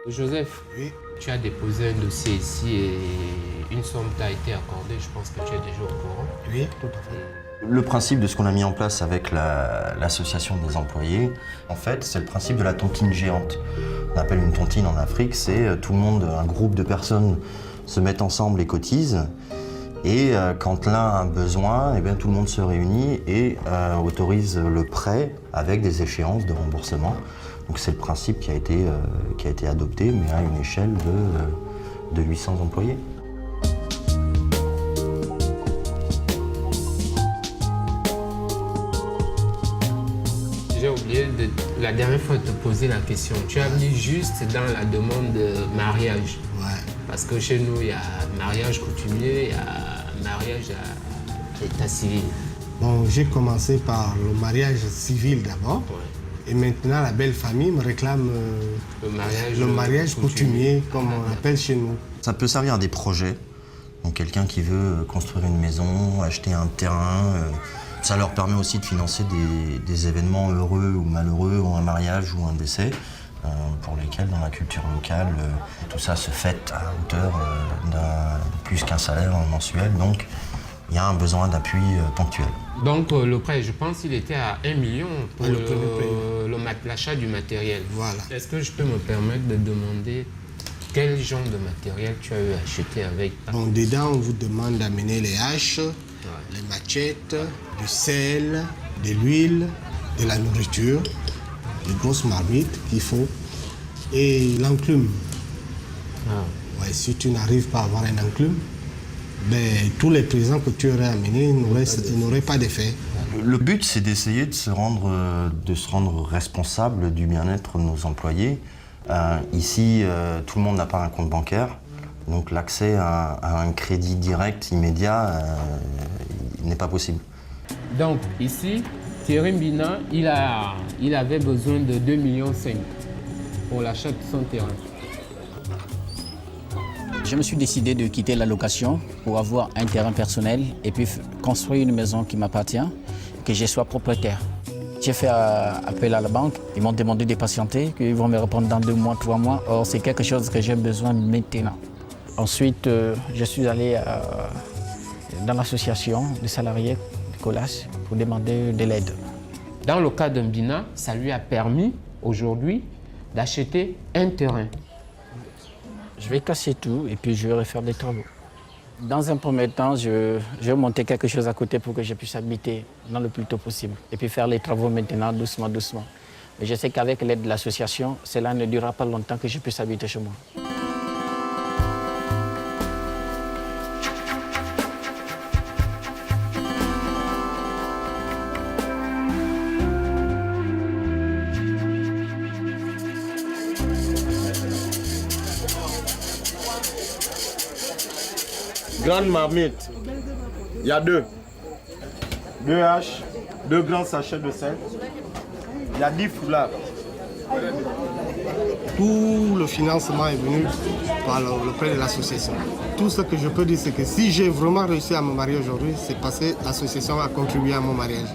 Joseph, Oui. tu as déposé un dossier ici et une somme t'a été accordée. Je pense que tu es déjà au courant. Oui, tout à fait. Le principe de ce qu'on a mis en place avec l'association des employés, en fait, c'est le principe de la tontine géante. On appelle une tontine en Afrique, c'est tout le monde, un groupe de personnes se mettent ensemble et cotisent. Et quand l'un a un besoin, eh bien, tout le monde se réunit et autorise le prêt avec des échéances de remboursement. Donc c'est le principe qui a été adopté, mais à une échelle de 800 employés. J'ai oublié la dernière fois de te poser la question. Tu as mis juste dans la demande de mariage. Ouais. Parce que chez nous, il y a mariage coutumier, il y a mariage à état civil. Bon, j'ai commencé par le mariage civil d'abord. Ouais. Et maintenant, la belle famille me réclame Le mariage coutumier, comme on l'appelle chez nous. Ça peut servir à des projets. Donc quelqu'un qui veut construire une maison, acheter un terrain, ça leur permet aussi de financer des événements heureux ou malheureux, ou un mariage ou un décès, pour lesquels dans la culture locale, tout ça se fête à hauteur d'un plus qu'un salaire mensuel. Donc il y a un besoin d'appui ponctuel. Donc le prêt, je pense qu'il était à 1 million pour Le premier prêt. l'achat du matériel. Voilà. Est-ce que je peux me permettre de demander quel genre de matériel tu as eu à acheter avec? Bon, dedans, on vous demande d'amener les haches, les machettes, du sel, de l'huile, de la nourriture, des grosses marmites qu'il faut, et l'enclume. Ah. Ouais, si tu n'arrives pas à avoir un enclume, ben, tous les présents que tu aurais amenés n'auraient pas d'effet. Le but, c'est d'essayer de se rendre responsable du bien-être de nos employés. Ici, tout le monde n'a pas un compte bancaire, donc l'accès à un crédit direct immédiat n'est pas possible. Donc ici, Thierry Mbina, il avait besoin de 2,5 millions pour l'achat de son terrain. Je me suis décidé de quitter la location pour avoir un terrain personnel et puis construire une maison qui m'appartient, que je sois propriétaire. J'ai fait appel à la banque, ils m'ont demandé de patienter, qu'ils vont me répondre dans 2 mois, 3 mois. Or, c'est quelque chose que j'ai besoin maintenant. Ensuite, je suis allé dans l'association des salariés de Colas pour demander de l'aide. Dans le cas de Mbina, ça lui a permis aujourd'hui d'acheter un terrain. Je vais casser tout et puis je vais refaire des travaux. Dans un premier temps, je vais monter quelque chose à côté pour que je puisse habiter dans le plus tôt possible. Et puis faire les travaux maintenant, doucement, doucement. Mais je sais qu'avec l'aide de l'association, cela ne durera pas longtemps que je puisse habiter chez moi. Grande marmite, il y a 2. 2 haches, 2 grands sachets de sel. Il y a 10 foulards. Tout le financement est venu par le prêt de l'association. Tout ce que je peux dire, c'est que si j'ai vraiment réussi à me marier aujourd'hui, c'est parce que l'association a contribué à mon mariage.